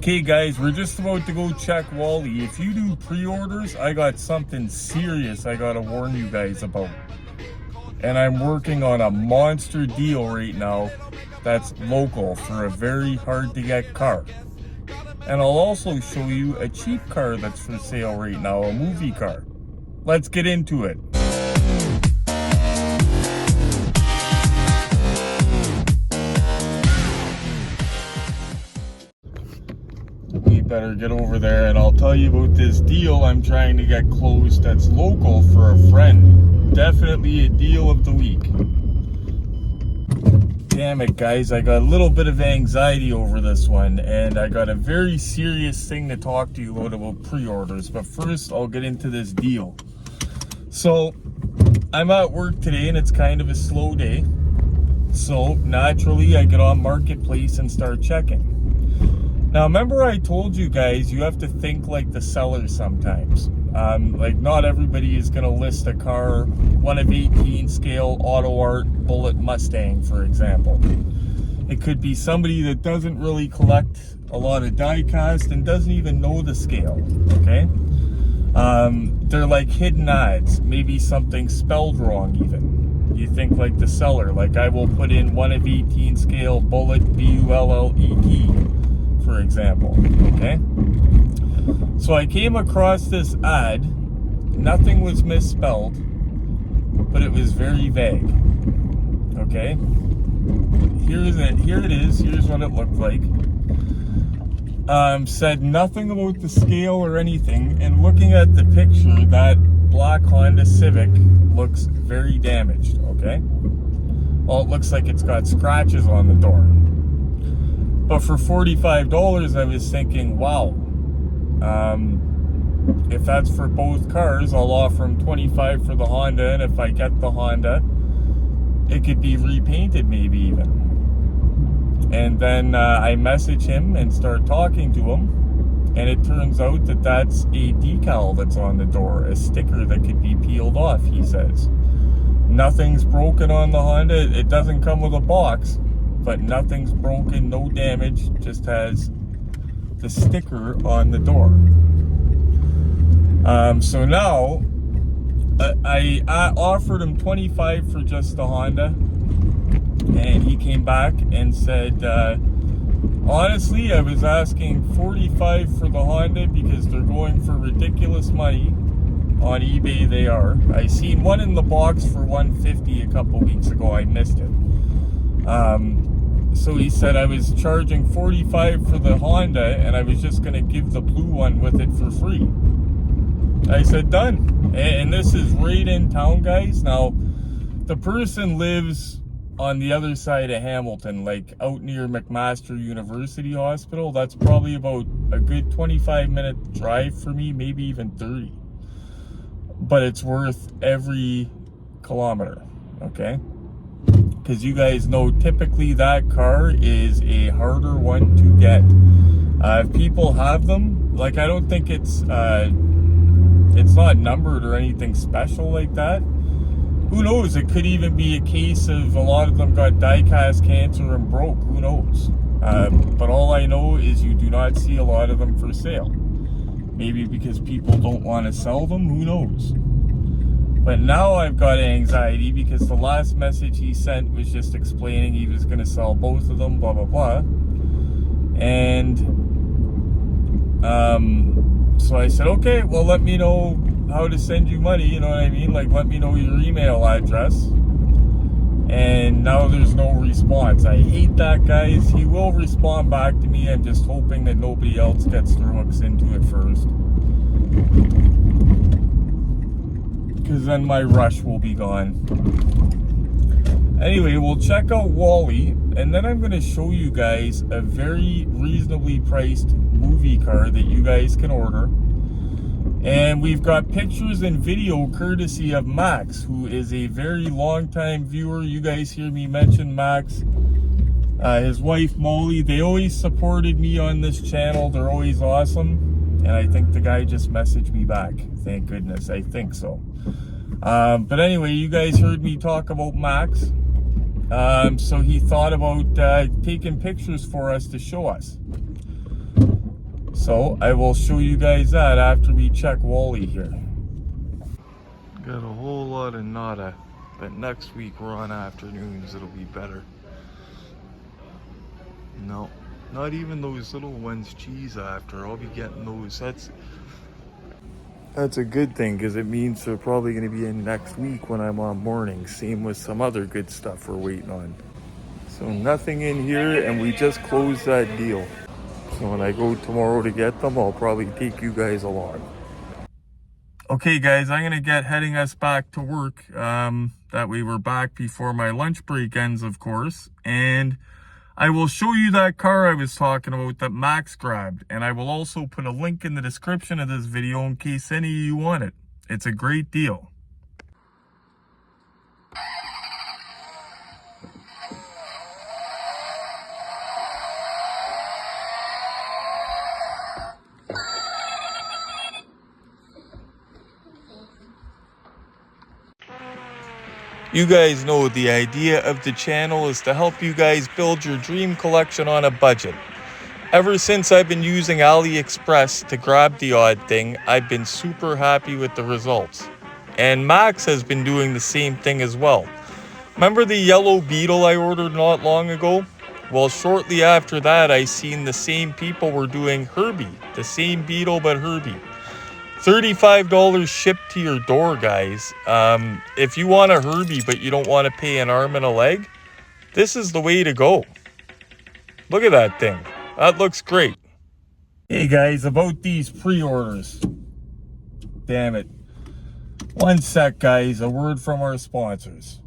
Okay guys, we're just about to go check Wally. If you do pre-orders, I got something serious I gotta warn you guys about. And I'm working on a monster deal right now that's local for a very hard to get car. And I'll also show you a cheap car that's for sale right now, a movie car. Let's get into it. We better get over there and I'll tell you about this deal I'm trying to get closed that's local for a friend. Definitely a deal of the week. Damn it guys, I got a little bit of anxiety over this one and I got a very serious thing to talk to you about pre-orders. But first I'll get into this deal. So I'm at work today and it's kind of a slow day. So naturally I get on Marketplace and start checking. Now, remember I told you guys you have to think like the seller sometimes. Like not everybody is going to list a car, one of 18 scale auto art bullet Mustang, for example. It could be somebody that doesn't really collect a lot of die cast and doesn't even know the scale, okay? They're like hidden ads, maybe something spelled wrong even. You think like the seller, like I will put in one of 18 scale bullet B-U-L-L-E-T. For example, okay? So I came across this ad. Nothing was misspelled, but it was very vague. Okay? Here it is. Here's what it looked like. Said nothing about the scale or anything, and looking at the picture, that black Honda Civic looks very damaged, okay? Well, it looks like it's got scratches on the door. But for $45, I was thinking, wow, if that's for both cars, I'll offer them $25 for the Honda, and if I get the Honda, it could be repainted maybe even. And then I message him and start talking to him, and it turns out that that's a decal that's on the door, a sticker that could be peeled off, he says. Nothing's broken on the Honda. It doesn't come with a box. But nothing's broken, no damage, just has the sticker on the door. So now, I offered him $25 for just the Honda, and he came back and said, honestly, I was asking $45 for the Honda because they're going for ridiculous money. On eBay they are. I seen one in the box for $150 a couple weeks ago, I missed it. So he said I was charging $45 for the Honda and I was just going to give the blue one with it for free. I said done. And this is right in town, guys. Now, the person lives on the other side of Hamilton, like out near McMaster University Hospital. That's probably about a good 25-minute drive for me, maybe even 30. But it's worth every kilometer, okay? Because you guys know typically that car is a harder one to get. If people have them, like I don't think it's not numbered or anything special like that. Who knows? It could even be a case of a lot of them got die-cast cancer and broke. Who knows? But all I know is you do not see a lot of them for sale. Maybe because people don't want to sell them. Who knows? But now I've got anxiety because the last message he sent was just explaining he was going to sell both of them, blah, blah, blah. And so I said, okay, well, let me know how to send you money, you know what I mean? Like, let me know your email address. And now there's no response. I hate that, guys. He will respond back to me. I'm just hoping that nobody else gets their hooks into it first. Because then my rush will be gone. Anyway, we'll check out Wally, and then I'm going to show you guys a very reasonably priced movie car that you guys can order. And we've got pictures and video courtesy of Max, who is a very long time viewer. You guys hear me mention Max. His wife Molly, they always supported me on this channel. They're always awesome. And I think the guy just messaged me back. Thank goodness. I think so. But anyway, you guys heard me talk about Max. So he thought about taking pictures for us to show us. So I will show you guys that after we check Wally here. Got a whole lot of nada, but next week we're on afternoons, it'll be better. No, not even those little ones cheese after. I'll be getting those. That's a good thing, because it means they're probably going to be in next week when I'm on mornings. Same with some other good stuff we're waiting on. So nothing in here, and we just closed that deal. So when I go tomorrow to get them, I'll probably take you guys along. Okay guys, I'm going to get heading us back to work. That way we're back before my lunch break ends, of course. And I will show you that car I was talking about that Max grabbed. And I will also put a link in the description of this video in case any of you want it. It's a great deal. You guys know the idea of the channel is to help you guys build your dream collection on a budget. Ever since I've been using AliExpress to grab the odd thing, I've been super happy with the results. And Max has been doing the same thing as well. Remember the yellow Beetle I ordered not long ago? Well, shortly after that, I seen the same people were doing Herbie, the same Beetle but Herbie. $35 shipped to your door, guys. If you want a Herbie but you don't want to pay an arm and a leg, this is the way to go. Look at that thing. That looks great. Hey guys, about these pre-orders. Damn it. One sec, guys. A word from our sponsors.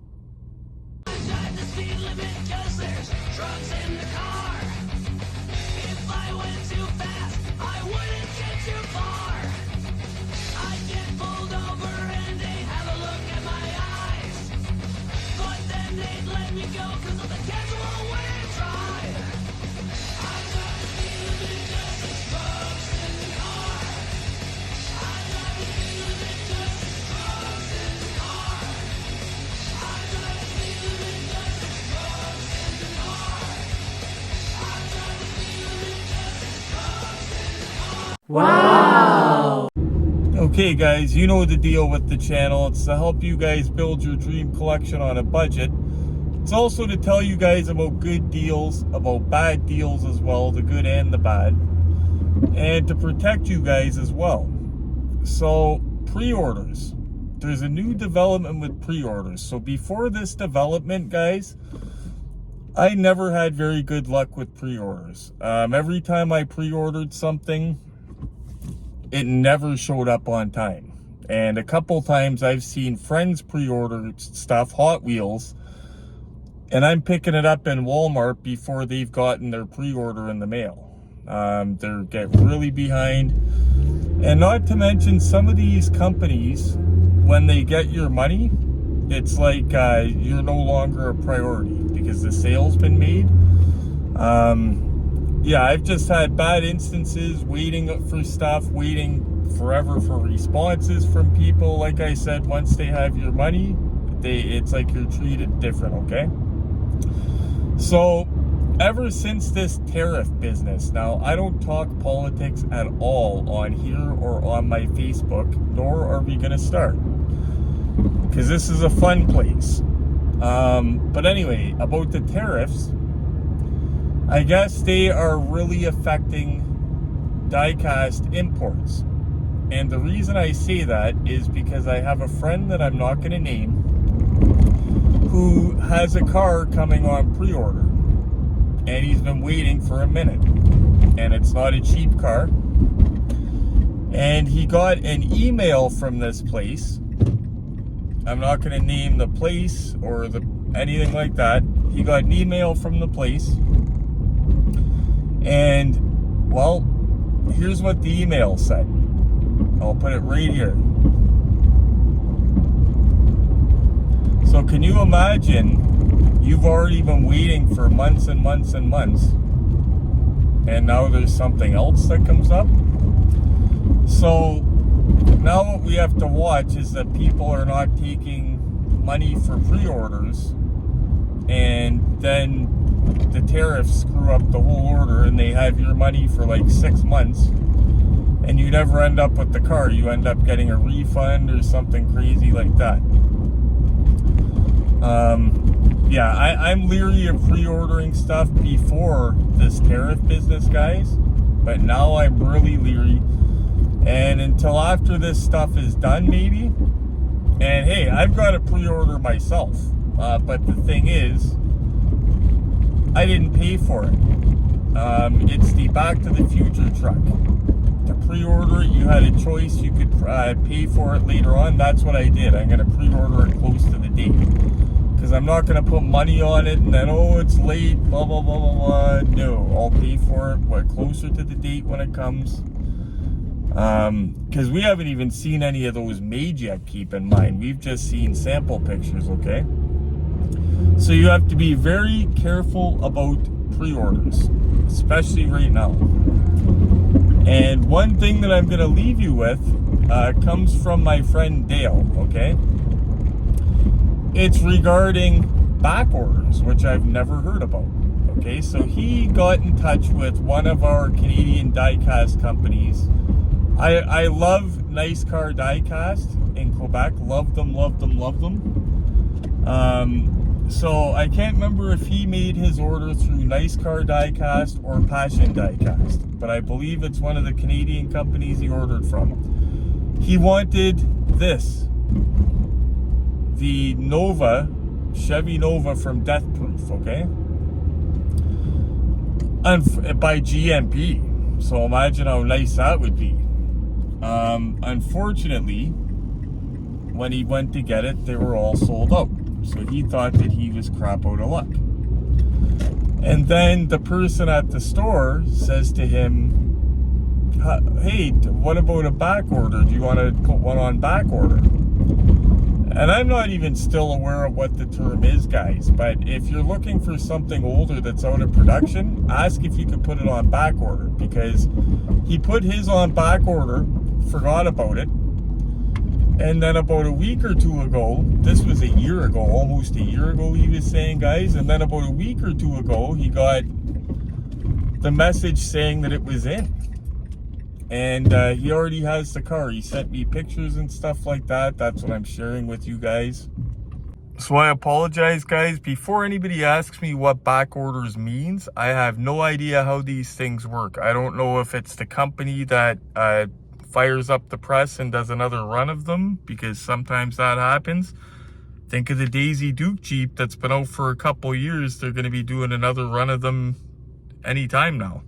Wow! Okay guys, you know the deal with the channel. It's to help you guys build your dream collection on a budget. It's also to tell you guys about good deals, about bad deals as well, the good and the bad, and to protect you guys as well. So, pre-orders. There's a new development with pre-orders. So before this development, guys, I never had very good luck with pre-orders. Every time I pre-ordered something, it never showed up on time. And a couple times I've seen friends pre-order stuff, Hot Wheels, and I'm picking it up in Walmart before they've gotten their pre-order in the mail. They get really behind. And not to mention, some of these companies, when they get your money, it's like you're no longer a priority because the sale's been made. Yeah, I've just had bad instances waiting for stuff, waiting forever for responses from people. Like I said, once they have your money, it's like you're treated different, okay? So, ever since this tariff business, now I don't talk politics at all on here or on my Facebook, nor are we gonna start, because this is a fun place. But anyway, about the tariffs, I guess they are really affecting die-cast imports. And the reason I say that is because I have a friend that I'm not going to name who has a car coming on pre-order. And he's been waiting for a minute. And it's not a cheap car. And he got an email from this place. I'm not going to name the place or anything like that. He got an email from the place. And, well, here's what the email said. I'll put it right here. So can you imagine, you've already been waiting for months and months and months, and now there's something else that comes up? So now what we have to watch is that people are not taking money for pre-orders and then the tariffs screw up the whole order and they have your money for like 6 months and you never end up with the car. You end up getting a refund or something crazy like that. Yeah, I'm leery of pre-ordering stuff before this tariff business, guys, but now I'm really leery. And until after this stuff is done, maybe. And hey, I've got a pre-order myself, but the thing is, I didn't pay for it. It's the Back to the Future truck. To pre-order it, you had a choice. You could pay for it later on. That's what I did. I'm going to pre-order it close to the date. Because I'm not going to put money on it and then, oh, it's late, blah, blah, blah, blah, blah. No, I'll pay for it closer to the date when it comes. Because we haven't even seen any of those made yet, keep in mind. We've just seen sample pictures, okay? So you have to be very careful about pre-orders, especially right now. And one thing that I'm going to leave you with comes from my friend Dale, okay? It's regarding back orders, which I've never heard about. Okay, so he got in touch with one of our Canadian die-cast companies. I love Nice Car Die-Cast in Quebec. Love them, love them, love them. So I can't remember if he made his order through Nice Car Die-Cast or Passion Die-Cast, but I believe it's one of the Canadian companies he ordered from. He wanted this. The Nova, Chevy Nova from Death Proof, okay? By GMP. So imagine how nice that would be. Unfortunately, when he went to get it, they were all sold out. So he thought that he was crap out of luck. And then the person at the store says to him, hey, what about a back order? Do you want to put one on back order? And I'm not even still aware of what the term is, guys, but if you're looking for something older that's out of production, ask if you could put it on back order, because he put his on back order, forgot about it, and then about a week or two ago, this was a year ago, almost a year ago he was saying, guys, and then about a week or two ago, he got the message saying that it was in. And he already has the car. He sent me pictures and stuff like that. That's what I'm sharing with you guys. So I apologize, guys. Before anybody asks me what back orders means, I have no idea how these things work. I don't know if it's the company that fires up the press and does another run of them, because sometimes that happens. Think of the Daisy Duke Jeep that's been out for a couple years. They're going to be doing another run of them anytime now.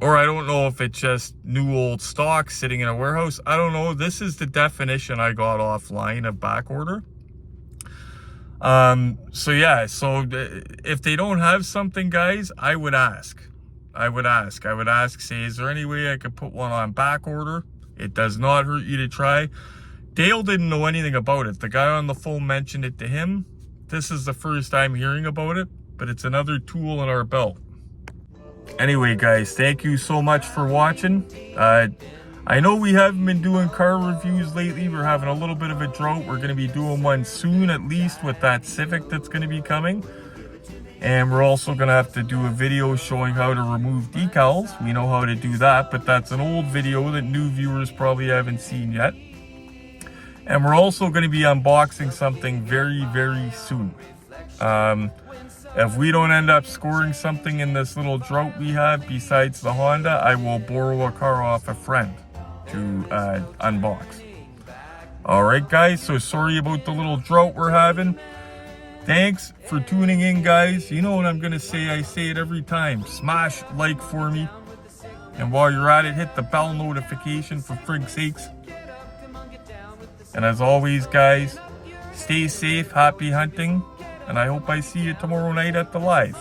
Or I don't know if it's just new old stock sitting in a warehouse. I don't know. This is the definition I got offline of back order. So yeah, so if they don't have something, guys, I would ask, say, is there any way I could put one on back order? It does not hurt you to try. Dale didn't know anything about it. The guy on the phone mentioned it to him. This is the first time hearing about it, but it's another tool in our belt. Anyway, guys, thank you so much for watching. I know we haven't been doing car reviews lately. We're having a little bit of a drought. We're going to be doing one soon, at least, with that Civic that's going to be coming. And we're also going to have to do a video showing how to remove decals. We know how to do that, but that's an old video that new viewers probably haven't seen yet. And we're also going to be unboxing something very, very soon. If we don't end up scoring something in this little drought we have besides the Honda, I will borrow a car off a friend to unbox. Alright, guys, so sorry about the little drought we're having. Thanks for tuning in, guys. You know what I'm going to say? I say it every time. Smash like for me. And while you're at it, hit the bell notification for frig's sakes. And as always, guys, stay safe, happy hunting. And I hope I see you tomorrow night at the live.